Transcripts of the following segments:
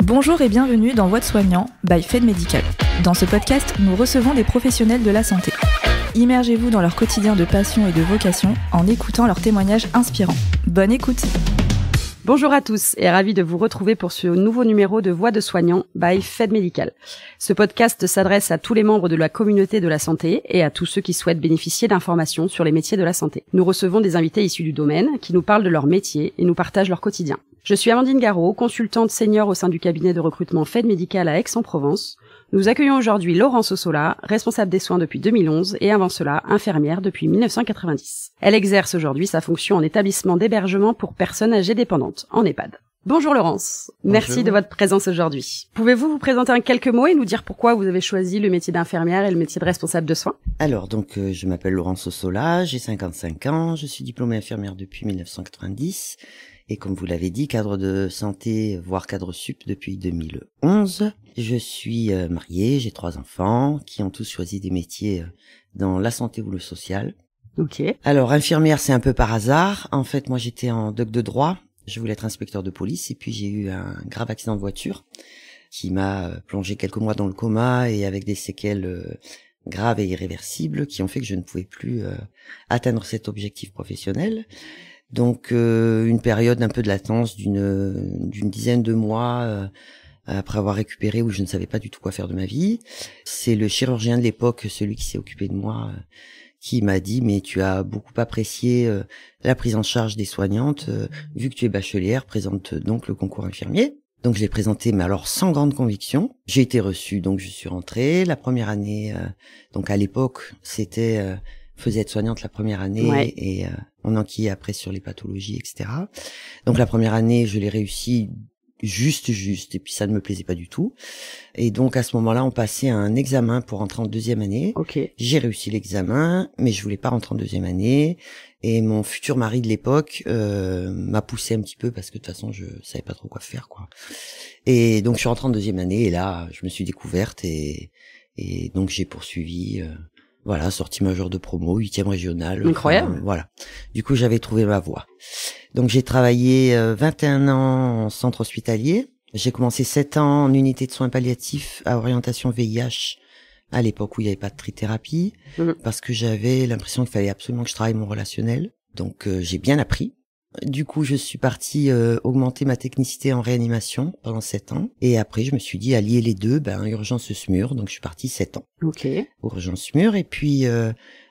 Bonjour et bienvenue dans Voix de soignant by Fed Medical. Dans ce podcast, nous recevons des professionnels de la santé. Immergez-vous dans leur quotidien de passion et de vocation en écoutant leurs témoignages inspirants. Bonne écoute! Bonjour à tous et ravi de vous retrouver pour ce nouveau numéro de Voix de soignant by Fed Medical. Ce podcast s'adresse à tous les membres de la communauté de la santé et à tous ceux qui souhaitent bénéficier d'informations sur les métiers de la santé. Nous recevons des invités issus du domaine qui nous parlent de leur métier et nous partagent leur quotidien. Je suis Amandine Garot, consultante senior au sein du cabinet de recrutement Fed Medical à Aix-en-Provence. Nous accueillons aujourd'hui Laurence Ossola, responsable des soins depuis 2011 et avant cela infirmière depuis 1990. Elle exerce aujourd'hui sa fonction en établissement d'hébergement pour personnes âgées dépendantes, en EHPAD. Bonjour Laurence, merci de votre présence aujourd'hui. Pouvez-vous vous présenter en quelques mots et nous dire pourquoi vous avez choisi le métier d'infirmière et le métier de responsable de soins? Alors je m'appelle Laurence Ossola, j'ai 55 ans, je suis diplômée infirmière depuis 1990. Et comme vous l'avez dit, cadre de santé, voire cadre sup depuis 2011. Je suis mariée, j'ai 3 enfants qui ont tous choisi des métiers dans la santé ou le social. Ok. Alors infirmière, c'est un peu par hasard. En fait, moi j'étais en doc de droit, je voulais être inspecteur de police et puis j'ai eu un grave accident de voiture qui m'a plongé quelques mois dans le coma et avec des séquelles graves et irréversibles qui ont fait que je ne pouvais plus atteindre cet objectif professionnel. Donc une période un peu de latence d'une dizaine de mois après avoir récupéré où je ne savais pas du tout quoi faire de ma vie. C'est le chirurgien de l'époque, celui qui s'est occupé de moi, qui m'a dit mais tu as beaucoup apprécié la prise en charge des soignantes, vu que tu es bachelière, présente donc le concours infirmier. Donc je l'ai présenté mais alors sans grande conviction. J'ai été reçue, donc je suis rentrée. La première année, donc à l'époque c'était faisais aide-soignante la première année, ouais. Et on enquillait après sur les pathologies, etc. Donc la première année, je l'ai réussi juste, et puis ça ne me plaisait pas du tout. Et donc à ce moment-là, on passait un examen pour rentrer en deuxième année. Okay. J'ai réussi l'examen, mais je voulais pas rentrer en deuxième année. Et mon futur mari de l'époque m'a poussé un petit peu parce que de toute façon, je savais pas trop quoi faire, quoi. Et donc je suis rentrée en deuxième année et là, je me suis découverte et donc j'ai poursuivi. Voilà, sortie majeure de promo, 8e régionale. Incroyable. Voilà. Du coup, j'avais trouvé ma voie. Donc, j'ai travaillé 21 ans en centre hospitalier. J'ai commencé 7 ans en unité de soins palliatifs à orientation VIH, à l'époque où il n'y avait pas de trithérapie, parce que j'avais l'impression qu'il fallait absolument que je travaille mon relationnel. Donc, j'ai bien appris. Du coup, je suis partie augmenter ma technicité en réanimation pendant 7 ans. Et après, je me suis dit, allier les deux, urgence SMUR. Donc, je suis partie 7 ans. Ok. Urgence SMUR. Et puis,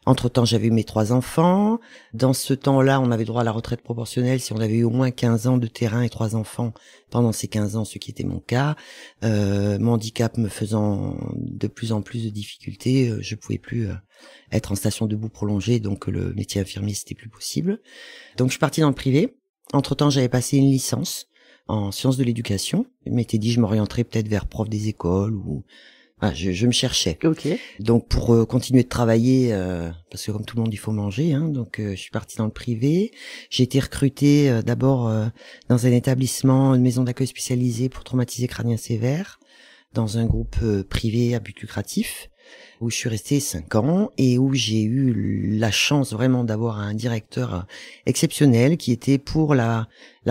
entre-temps, j'avais eu mes 3 enfants. Dans ce temps-là, on avait droit à la retraite proportionnelle si on avait eu au moins 15 ans de terrain et 3 enfants pendant ces 15 ans, ce qui était mon cas. Mon handicap me faisant de plus en plus de difficultés, je pouvais plus être en station debout prolongée, donc le métier infirmier, c'était plus possible. Donc, je suis partie dans le privé. Entre-temps, j'avais passé une licence en sciences de l'éducation. Je m'étais dit, je m'orienterais peut-être vers prof des écoles ou... Voilà, je me cherchais. Okay. Donc pour continuer de travailler, parce que comme tout le monde il faut manger, hein, donc je suis partie dans le privé. J'ai été recrutée d'abord dans un établissement, une maison d'accueil spécialisée pour traumatisés crâniens sévères, dans un groupe privé à but lucratif, où je suis restée 5 ans et où j'ai eu la chance vraiment d'avoir un directeur exceptionnel qui était pour la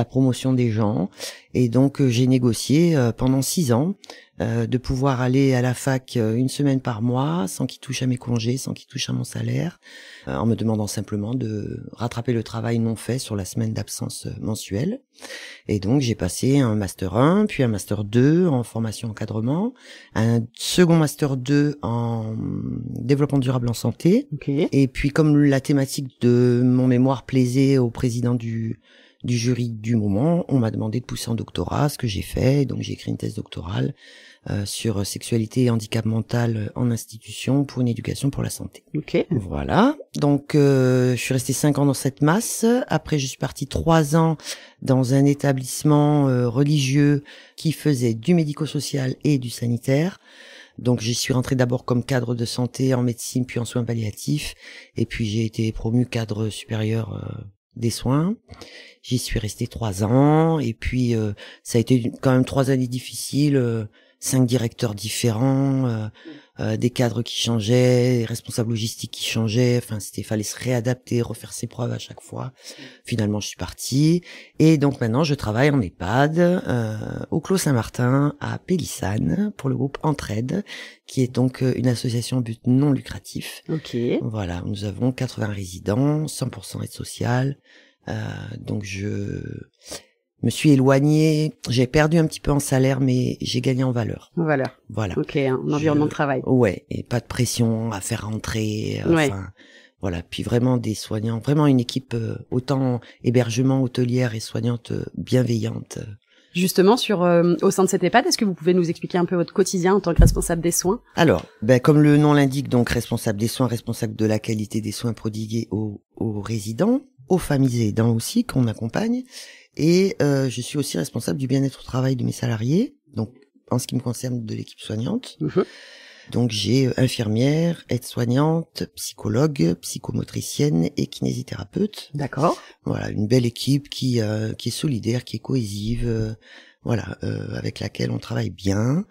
promotion des gens. Et donc j'ai négocié pendant 6 ans de pouvoir aller à la fac une semaine par mois sans qu'il touche à mes congés, sans qu'il touche à mon salaire, en me demandant simplement de rattraper le travail non fait sur la semaine d'absence mensuelle. Et donc j'ai passé un master 1, puis un master 2 en formation encadrement, un second master 2 en développement durable en santé. Okay. Et puis comme la thématique de mon mémoire plaisait au président du jury du moment, on m'a demandé de pousser en doctorat, ce que j'ai fait. Donc j'ai écrit une thèse doctorale sur sexualité et handicap mental en institution pour une éducation pour la santé. Okay. Voilà. Donc je suis restée 5 ans dans cette masse. Après je suis partie 3 ans dans un établissement religieux qui faisait du médico-social et du sanitaire. Donc j'y suis rentrée d'abord comme cadre de santé en médecine puis en soins palliatifs et puis j'ai été promue cadre supérieur des soins. J'y suis restée 3 ans et puis ça a été quand même 3 années difficiles, 5 directeurs différents, des cadres qui changeaient, des responsables logistiques qui changeaient. Enfin, fallait se réadapter, refaire ses preuves à chaque fois. Finalement, je suis partie. Et donc maintenant, je travaille en EHPAD au Clos Saint-Martin à Pélissane pour le groupe Entraide, qui est donc une association à but non lucratif. Ok. Voilà, nous avons 80 résidents, 100% aide sociale. Donc je me suis éloignée, j'ai perdu un petit peu en salaire, mais j'ai gagné en valeur. En valeur. Voilà. Ok, un environnement de travail. Ouais, et pas de pression à faire rentrer. Ouais. Enfin, voilà. Puis vraiment des soignants, vraiment une équipe autant hébergement, hôtelière et soignante bienveillante. Justement, au sein de cette EHPAD, est-ce que vous pouvez nous expliquer un peu votre quotidien en tant que responsable des soins? Alors, comme le nom l'indique, donc responsable des soins, responsable de la qualité des soins prodigués aux résidents, aux familles aidants aussi qu'on accompagne. Et je suis aussi responsable du bien-être au travail de mes salariés, donc en ce qui me concerne de l'équipe soignante. Donc j'ai infirmière, aide-soignante, psychologue, psychomotricienne et kinésithérapeute. D'accord. Voilà, une belle équipe qui est solidaire, qui est cohésive, avec laquelle on travaille bien.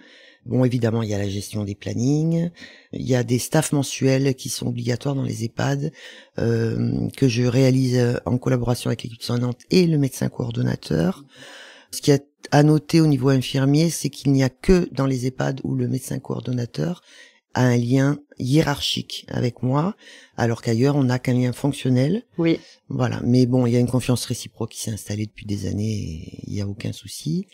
Bon, évidemment, il y a la gestion des plannings, il y a des staffs mensuels qui sont obligatoires dans les EHPAD, que je réalise en collaboration avec l'équipe soignante et le médecin coordonnateur. Ce qui est à noter au niveau infirmier, c'est qu'il n'y a que dans les EHPAD où le médecin coordonnateur a un lien hiérarchique avec moi, alors qu'ailleurs, on n'a qu'un lien fonctionnel. Oui. Voilà. Mais bon, il y a une confiance réciproque qui s'est installée depuis des années et il n'y a aucun souci.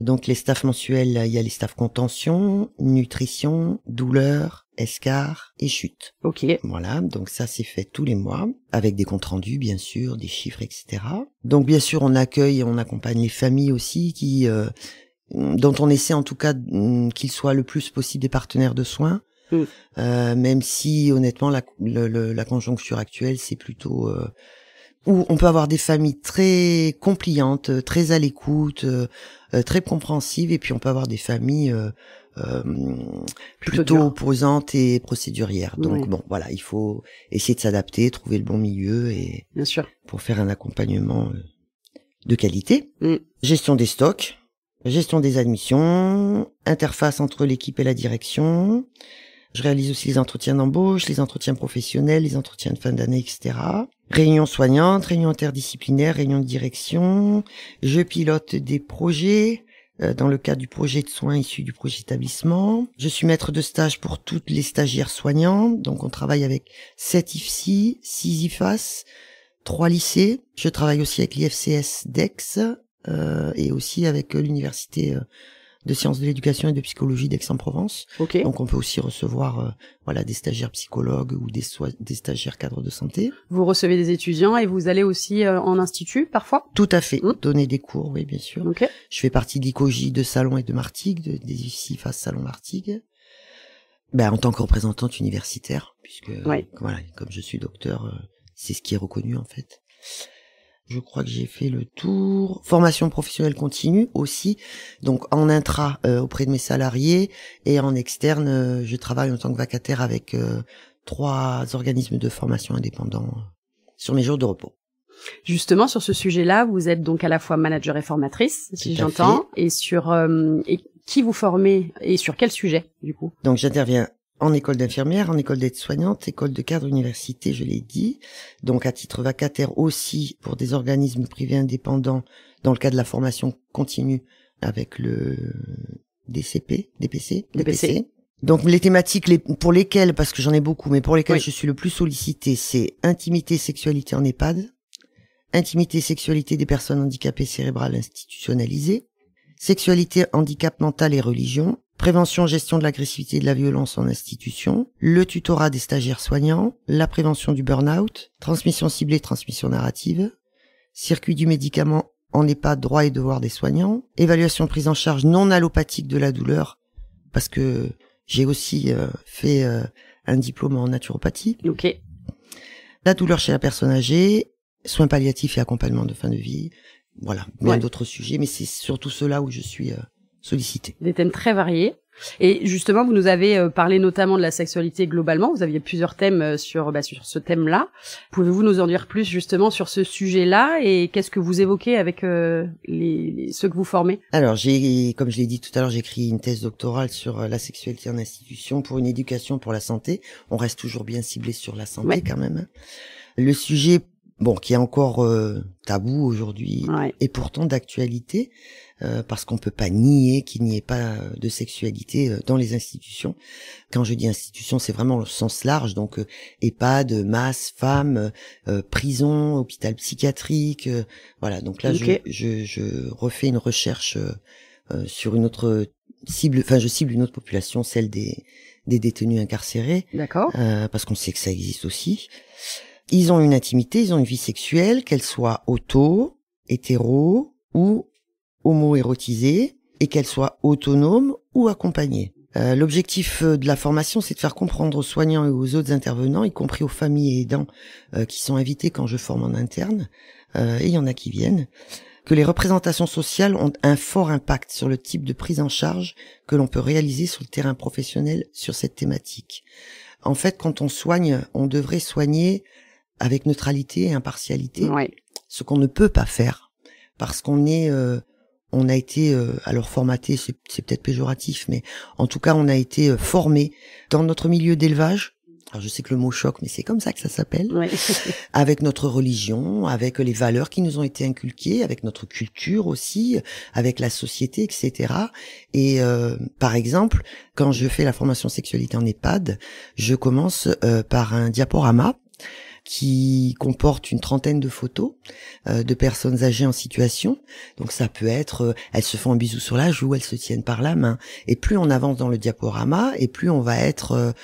Donc, les staffs mensuels, il y a les staffs contention, nutrition, douleur, escar et chute. Ok. Voilà. Donc, ça, c'est fait tous les mois avec des comptes rendus, bien sûr, des chiffres, etc. Donc, bien sûr, on accueille et on accompagne les familles aussi dont on essaie en tout cas qu'ils soient le plus possible des partenaires de soins. Même si honnêtement la conjoncture actuelle c'est plutôt où on peut avoir des familles très compliantes, très à l'écoute, très compréhensives, et puis on peut avoir des familles plutôt opposantes et procédurières. Donc bon, voilà, il faut essayer de s'adapter, trouver le bon milieu et bien sûr pour faire un accompagnement de qualité. Gestion des stocks, gestion des admissions, interface entre l'équipe et la direction. Je réalise aussi les entretiens d'embauche, les entretiens professionnels, les entretiens de fin d'année, etc. Réunions soignantes, réunions interdisciplinaires, réunions de direction. Je pilote des projets dans le cadre du projet de soins issu du projet établissement. Je suis maître de stage pour toutes les stagiaires soignants. Donc on travaille avec 7 IFSI, 6 IFAS, 3 lycées. Je travaille aussi avec l'IFCS d'Aix et aussi avec l'université de sciences de l'éducation et de psychologie d'Aix-en-Provence. Okay. Donc on peut aussi recevoir des stagiaires psychologues ou des stagiaires cadres de santé. Vous recevez des étudiants et vous allez aussi en institut parfois? Tout à fait, donner des cours, oui bien sûr. Okay. Je fais partie de l'ICOJ de Salon et de Martigues, des IFSI face Salon Martigues. En tant que représentante universitaire, puisque voilà, comme je suis docteur, c'est ce qui est reconnu en fait. Je crois que j'ai fait le tour. Formation professionnelle continue aussi. Donc en intra auprès de mes salariés et en externe, je travaille en tant que vacataire avec 3 organismes de formation indépendants sur mes jours de repos. Justement, sur ce sujet-là, vous êtes donc à la fois manager et formatrice, si j'entends, et et qui vous formez et sur quel sujet du coup? Donc j'interviens en école d'infirmière, en école d'aide-soignante, école de cadre, université, je l'ai dit. Donc à titre vacataire aussi pour des organismes privés indépendants dans le cadre de la formation continue avec le DPC. Donc les thématiques pour lesquelles, parce que j'en ai beaucoup, mais pour lesquelles je suis le plus sollicité, c'est intimité, sexualité en EHPAD, intimité, sexualité des personnes handicapées cérébrales institutionnalisées, sexualité, handicap mental et religion, prévention, gestion de l'agressivité et de la violence en institution, le tutorat des stagiaires soignants, la prévention du burn-out, transmission ciblée, transmission narrative, circuit du médicament en EHPAD, droits et devoirs des soignants, évaluation prise en charge non allopathique de la douleur, parce que j'ai aussi fait un diplôme en naturopathie. Ok. La douleur chez la personne âgée, soins palliatifs et accompagnement de fin de vie. Voilà, bien d'autres sujets, mais c'est surtout ceux-là où je suis sollicitée. Des thèmes très variés. Et justement, vous nous avez parlé notamment de la sexualité globalement. Vous aviez plusieurs thèmes sur ce thème-là. Pouvez-vous nous en dire plus justement sur ce sujet-là et qu'est-ce que vous évoquez avec ceux que vous formez? Alors, comme je l'ai dit tout à l'heure, j'ai écrit une thèse doctorale sur la sexualité en institution pour une éducation pour la santé. On reste toujours bien ciblé sur la santé quand même. Le sujet, qui est encore tabou aujourd'hui, et pourtant d'actualité, parce qu'on peut pas nier qu'il n'y ait pas de sexualité dans les institutions. Quand je dis institution, c'est vraiment le sens large, donc EHPAD, MAS, femmes, prison, hôpital psychiatrique, voilà. Donc là, je refais une recherche sur une autre cible, je cible une autre population, celle des détenus incarcérés. D'accord. Parce qu'on sait que ça existe aussi. Ils ont une intimité, ils ont une vie sexuelle, qu'elle soit auto, hétéro ou homo-érotisée, et qu'elle soit autonome ou accompagnée. L'objectif de la formation, c'est de faire comprendre aux soignants et aux autres intervenants, y compris aux familles et aidants qui sont invités quand je forme en interne, et il y en a qui viennent, que les représentations sociales ont un fort impact sur le type de prise en charge que l'on peut réaliser sur le terrain professionnel sur cette thématique. En fait, quand on soigne, on devrait soigner avec neutralité et impartialité, ce qu'on ne peut pas faire, parce qu'on a été, alors formaté, c'est peut-être péjoratif, mais en tout cas, on a été formé dans notre milieu d'élevage. Alors je sais que le mot choque, mais c'est comme ça que ça s'appelle. Avec notre religion, avec les valeurs qui nous ont été inculquées, avec notre culture aussi, avec la société, etc. Et par exemple, quand je fais la formation sexualité en EHPAD, je commence par un diaporama qui comporte une trentaine de photos de personnes âgées en situation. Donc ça peut être, elles se font un bisou sur la joue, elles se tiennent par la main. Et plus on avance dans le diaporama, et plus on va être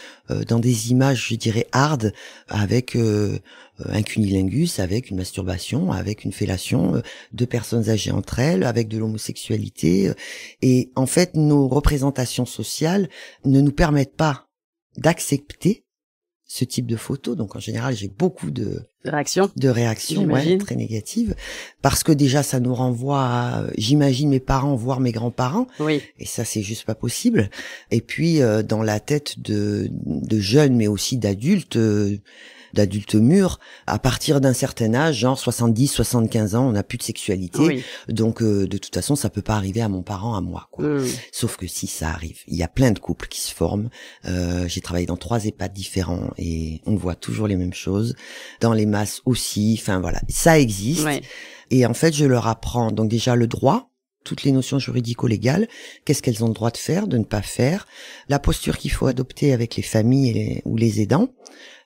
dans des images, je dirais, hard, avec un cunnilingus, avec une masturbation, avec une fellation de personnes âgées entre elles, avec de l'homosexualité. Et en fait, nos représentations sociales ne nous permettent pas d'accepter ce type de photos. Donc en général, j'ai beaucoup de réactions très négatives, parce que déjà ça nous renvoie à, j'imagine, mes parents voir mes grands-parents, et ça c'est juste pas possible. Et puis dans la tête de jeunes, mais aussi d'adultes mûrs, à partir d'un certain âge, genre 70, 75 ans, on n'a plus de sexualité. Donc de toute façon, ça peut pas arriver à mon parent, à moi, quoi. Sauf que si ça arrive, il y a plein de couples qui se forment. J'ai travaillé dans 3 EHPAD différents et on voit toujours les mêmes choses. Dans les masses aussi, enfin voilà, ça existe. Et en fait, je leur apprends donc déjà le droit, toutes les notions juridico-légales, qu'est-ce qu'elles ont le droit de faire, de ne pas faire, la posture qu'il faut adopter avec les familles ou les aidants,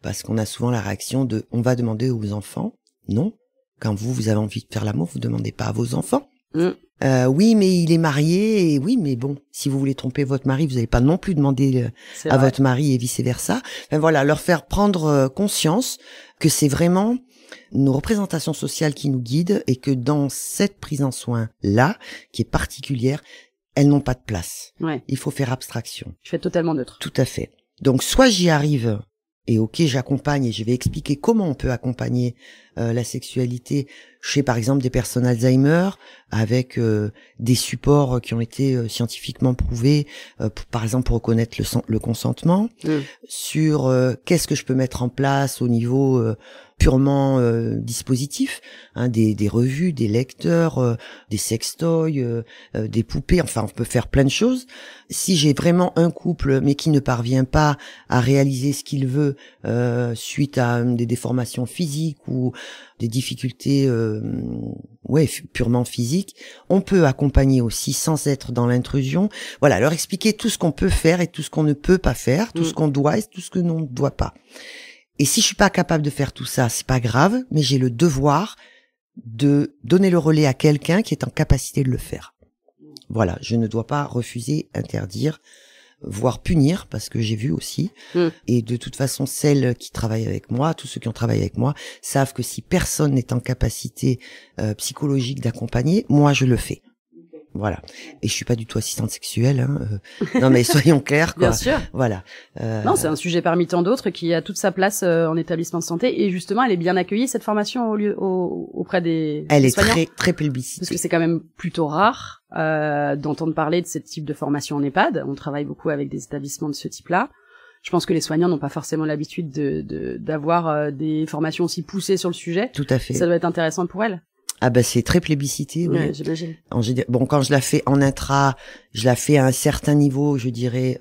parce qu'on a souvent la réaction de « on va demander aux enfants ». Non, quand vous avez envie de faire l'amour, vous demandez pas à vos enfants. Oui, mais il est marié, et oui, mais bon, si vous voulez tromper votre mari, vous n'allez pas non plus demander à votre mari et vice-versa. Enfin voilà, leur faire prendre conscience que c'est vraiment nos représentations sociales qui nous guident, et que dans cette prise en soin-là, qui est particulière, elles n'ont pas de place. Il faut faire abstraction. Je fais totalement neutre. Tout à fait. Donc soit j'y arrive, et ok, j'accompagne, et je vais expliquer comment on peut accompagner la sexualité chez, par exemple, des personnes Alzheimer, avec des supports qui ont été scientifiquement prouvés, par exemple pour reconnaître le consentement, sur qu'est-ce que je peux mettre en place au niveau purement dispositif, des revues, des lecteurs, des sextoys, des poupées, enfin on peut faire plein de choses. Si j'ai vraiment un couple mais qui ne parvient pas à réaliser ce qu'il veut suite à des déformations physiques ou des difficultés purement physiques, on peut accompagner aussi sans être dans l'intrusion. Voilà, leur expliquer tout ce qu'on peut faire et tout ce qu'on ne peut pas faire, tout ce qu'on doit et tout ce que l'on ne doit pas. Et si je suis pas capable de faire tout ça, c'est pas grave, mais j'ai le devoir de donner le relais à quelqu'un qui est en capacité de le faire. Voilà, je ne dois pas refuser, interdire, voire punir, parce que j'ai vu aussi. Et de toute façon, celles qui travaillent avec moi, tous ceux qui ont travaillé avec moi, savent que si personne n'est en capacité psychologique d'accompagner, moi je le fais. Voilà. Et je suis pas du tout assistante sexuelle. Non, mais soyons clairs, quoi. Bien sûr. Voilà. Non, c'est un sujet parmi tant d'autres qui a toute sa place en établissement de santé. Et justement, elle est bien accueillie, cette formation, auprès des Elle est soignants. très, très plébiscitée. Parce que c'est quand même plutôt rare d'entendre parler de ce type de formation en EHPAD. On travaille beaucoup avec des établissements de ce type-là. Je pense que les soignants n'ont pas forcément l'habitude d'avoir des formations aussi poussées sur le sujet. Tout à fait. Ça doit être intéressant pour elles. Ah bah c'est très plébiscité. Oui. Ouais, j'imagine. Bon, quand je la fais en intra, je la fais à un certain niveau, je dirais,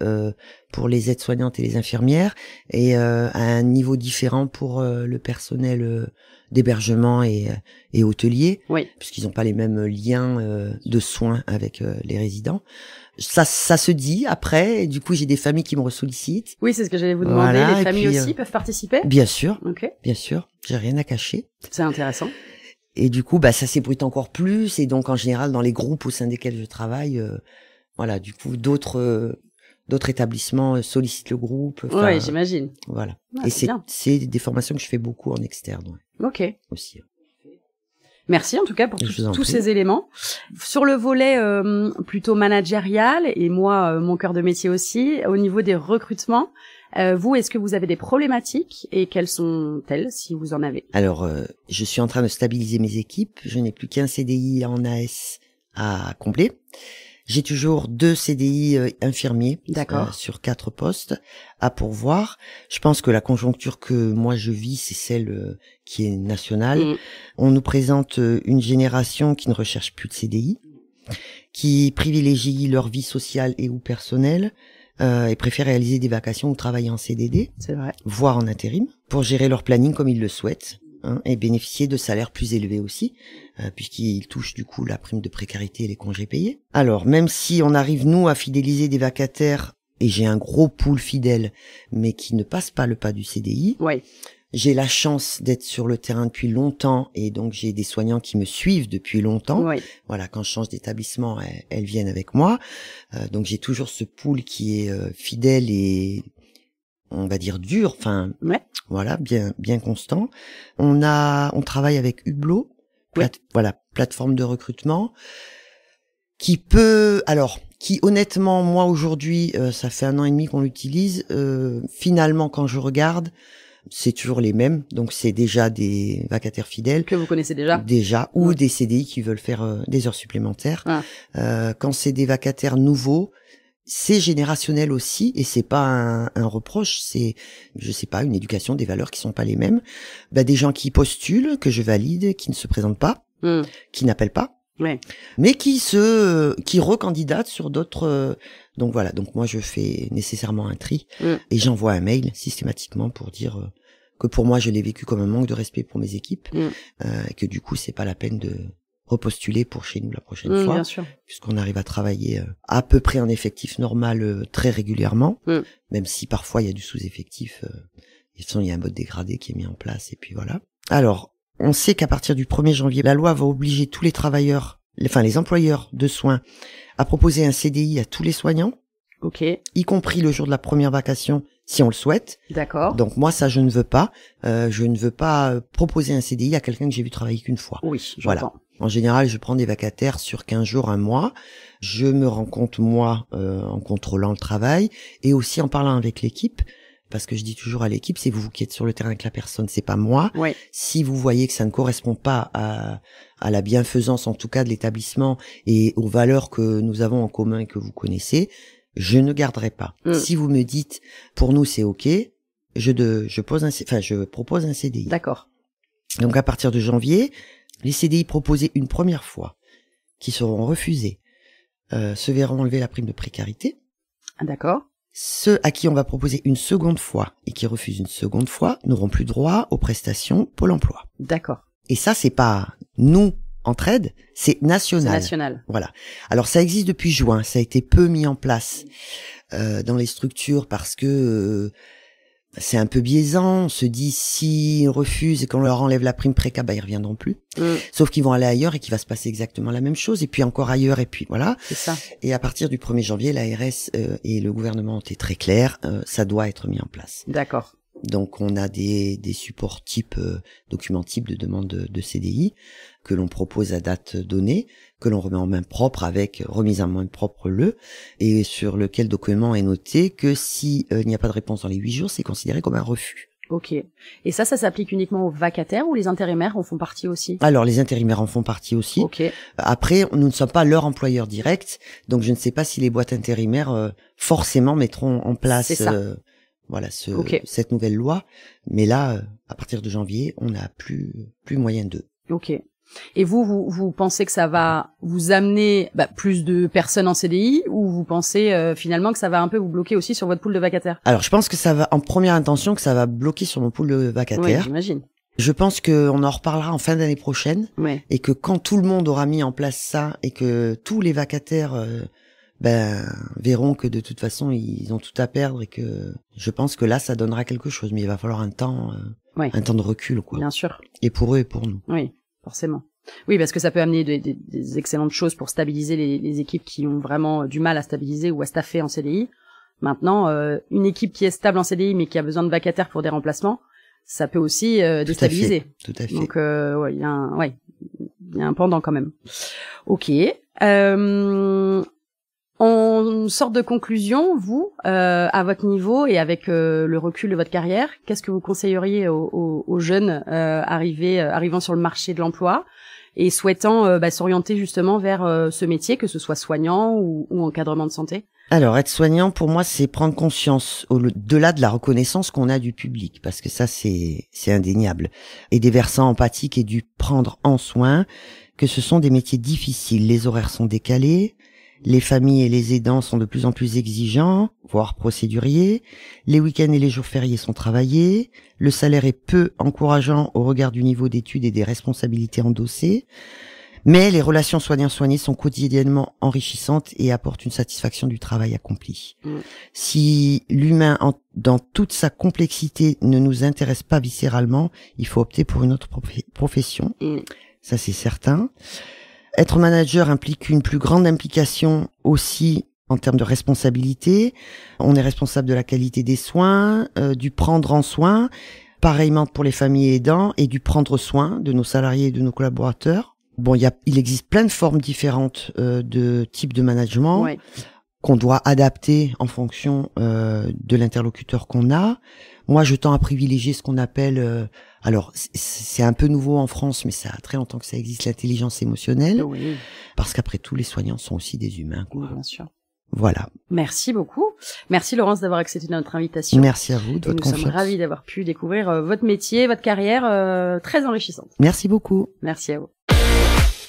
pour les aides-soignantes et les infirmières, et à un niveau différent pour le personnel d'hébergement et hôtelier, oui, puisqu'ils n'ont pas les mêmes liens de soins avec les résidents. Ça se dit après, et du coup j'ai des familles qui me ressollicitent. Oui, c'est ce que j'allais vous demander. Voilà, les familles puis, aussi peuvent participer? Bien sûr. Ok. Bien sûr. J'ai rien à cacher. C'est intéressant. Et du coup, ça s'ébruite encore plus. Et donc, en général, dans les groupes au sein desquels je travaille, voilà, du coup, d'autres établissements sollicitent le groupe. Oui, j'imagine. Voilà. Ah, et c'est des formations que je fais beaucoup en externe. Ouais. Ok. Aussi. Merci en tout cas pour tous ces éléments. Sur le volet plutôt managérial, et moi, mon cœur de métier aussi, au niveau des recrutements, vous, est-ce que vous avez des problématiques et quelles sont-elles, si vous en avez? Alors, je suis en train de stabiliser mes équipes. Je n'ai plus qu'un CDI en AS à combler. J'ai toujours 2 CDI infirmiers sur 4 postes à pourvoir. Je pense que la conjoncture que moi je vis, c'est celle qui est nationale. On nous présente une génération qui ne recherche plus de CDI, qui privilégie leur vie sociale et ou personnelle, et préfèrent réaliser des vacations ou travailler en CDD, c'est vrai, voire en intérim, pour gérer leur planning comme ils le souhaitent. Et bénéficier de salaires plus élevés aussi, puisqu'ils touchent du coup la prime de précarité et les congés payés. Alors, même si on arrive, nous, à fidéliser des vacataires, et j'ai un gros pool fidèle, mais qui ne passe pas le pas du CDI, ouais. J'ai la chance d'être sur le terrain depuis longtemps, et donc j'ai des soignants qui me suivent depuis longtemps. Ouais. Voilà, quand je change d'établissement, elles viennent avec moi. Donc j'ai toujours ce pool qui est fidèle et... on va dire dur, enfin, ouais. Voilà, bien constant. On travaille avec Hublot, plateforme de recrutement, qui honnêtement, moi aujourd'hui, ça fait 1 an et demi qu'on l'utilise. Finalement, quand je regarde, c'est toujours les mêmes. Donc c'est déjà des vacataires fidèles que vous connaissez déjà, ou des CDI qui veulent faire des heures supplémentaires. Quand c'est des vacataires nouveaux, c'est générationnel aussi, et c'est pas un reproche, c'est, je sais pas, une éducation, des valeurs qui sont pas les mêmes. Des gens qui postulent, que je valide, qui ne se présentent pas, qui n'appellent pas, mais qui recandidatent sur d'autres. Donc voilà, donc moi je fais nécessairement un tri, et j'envoie un mail systématiquement pour dire que pour moi je l'ai vécu comme un manque de respect pour mes équipes, et que du coup c'est pas la peine de repostuler pour chez nous la prochaine fois, bien sûr. Puisqu'on arrive à travailler à peu près en effectif normal très régulièrement, même si parfois il y a du sous-effectif. De toute façon, il y a un mode dégradé qui est mis en place, et puis voilà. Alors, on sait qu'à partir du 1er janvier, la loi va obliger tous les travailleurs, les employeurs de soins, à proposer un CDI à tous les soignants, y compris le jour de la première vacation, si on le souhaite. D'accord. Donc moi, ça, je ne veux pas. Je ne veux pas proposer un CDI à quelqu'un que j'ai vu travailler qu'une fois. Oui, voilà. En général, je prends des vacataires sur 15 jours, 1 mois. Je me rends compte, moi, en contrôlant le travail et aussi en parlant avec l'équipe. Parce que je dis toujours à l'équipe, c'est vous qui êtes sur le terrain avec la personne, c'est pas moi. Ouais. Si vous voyez que ça ne correspond pas à la bienfaisance, en tout cas, de l'établissement et aux valeurs que nous avons en commun et que vous connaissez, je ne garderai pas. Si vous me dites, pour nous, c'est OK, je propose un CDI. D'accord. Donc, à partir de janvier, les CDI proposés une première fois, qui seront refusés, se verront enlever la prime de précarité. Ah, d'accord. Ceux à qui on va proposer une seconde fois et qui refusent une seconde fois n'auront plus droit aux prestations Pôle emploi. D'accord. Et ça, c'est pas nous, Entraide, c'est national. C'est national. Voilà. Alors, ça existe depuis juin. Ça a été peu mis en place dans les structures parce que c'est un peu biaisant. On se dit, s'ils refusent et qu'on leur enlève la prime préca, ils reviendront plus. Sauf qu'ils vont aller ailleurs et qu'il va se passer exactement la même chose. Et puis encore ailleurs, et puis voilà. C'est ça. Et à partir du 1er janvier, l'ARS et le gouvernement ont été très clairs. Ça doit être mis en place. D'accord. Donc on a des supports type, documents type de demande de CDI que l'on propose à date donnée. que l'on remet en main propre avec remise en main propre et sur lequel document est noté que si il n'y a pas de réponse dans les 8 jours, c'est considéré comme un refus. Ok. Et ça s'applique uniquement aux vacataires ou les intérimaires en font partie aussi? Alors, les intérimaires en font partie aussi. Ok. Après, nous ne sommes pas leur employeur direct, donc je ne sais pas si les boîtes intérimaires forcément mettront en place cette nouvelle loi. Mais là, à partir de janvier, on n'a plus moyen d'eux. Ok. Et vous pensez que ça va vous amener plus de personnes en CDI, ou vous pensez finalement que ça va un peu vous bloquer aussi sur votre pool de vacataires? Alors, je pense que ça va, en première intention, que ça va bloquer sur mon pool de vacataires. Oui, j'imagine. Je pense qu'on en reparlera en fin d'année prochaine. Ouais. Et que quand tout le monde aura mis en place ça et que tous les vacataires verront que de toute façon ils ont tout à perdre, et que je pense que là ça donnera quelque chose, mais il va falloir un temps de recul, quoi. Bien sûr. Et pour eux et pour nous. Oui, forcément. Oui, parce que ça peut amener des excellentes choses pour stabiliser les équipes qui ont vraiment du mal à stabiliser ou à staffer en CDI. Maintenant, une équipe qui est stable en CDI mais qui a besoin de vacataires pour des remplacements, ça peut aussi déstabiliser. Tout à fait. Donc il y a un pendant quand même. Ok. En sorte de conclusion, vous, à votre niveau et avec le recul de votre carrière, qu'est-ce que vous conseilleriez aux jeunes arrivant sur le marché de l'emploi et souhaitant s'orienter justement vers ce métier, que ce soit soignant ou encadrement de santé? Alors, être soignant, pour moi, c'est prendre conscience au-delà de la reconnaissance qu'on a du public, parce que ça, c'est indéniable, et des versants empathiques et du prendre en soin, que ce sont des métiers difficiles. Les horaires sont décalés, les familles et les aidants sont de plus en plus exigeants, voire procéduriers, les week-ends et les jours fériés sont travaillés, le salaire est peu encourageant au regard du niveau d'études et des responsabilités endossées, mais les relations soignants-soignés sont quotidiennement enrichissantes et apportent une satisfaction du travail accompli. Si l'humain, dans toute sa complexité, ne nous intéresse pas viscéralement, il faut opter pour une autre profession. Ça, c'est certain. Être manager implique une plus grande implication aussi en termes de responsabilité. On est responsable de la qualité des soins, du prendre en soin, pareillement pour les familles aidants, et du prendre soin de nos salariés et de nos collaborateurs. Bon, il existe plein de formes différentes de types de management qu'on doit adapter en fonction de l'interlocuteur qu'on a. Moi, je tends à privilégier ce qu'on appelle, alors c'est un peu nouveau en France, mais ça a très longtemps que ça existe, l'intelligence émotionnelle. Oui. Parce qu'après tout, les soignants sont aussi des humains, quoi. Oui, bien sûr. Voilà. Merci beaucoup. Merci Laurence d'avoir accepté notre invitation. Merci à vous de votre confiance. Nous sommes ravis d'avoir pu découvrir votre métier, votre carrière très enrichissante. Merci beaucoup. Merci à vous.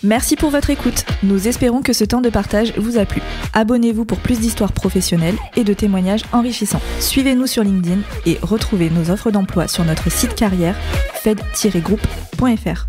Merci pour votre écoute. Nous espérons que ce temps de partage vous a plu. Abonnez-vous pour plus d'histoires professionnelles et de témoignages enrichissants. Suivez-nous sur LinkedIn et retrouvez nos offres d'emploi sur notre site carrière fed-group.fr.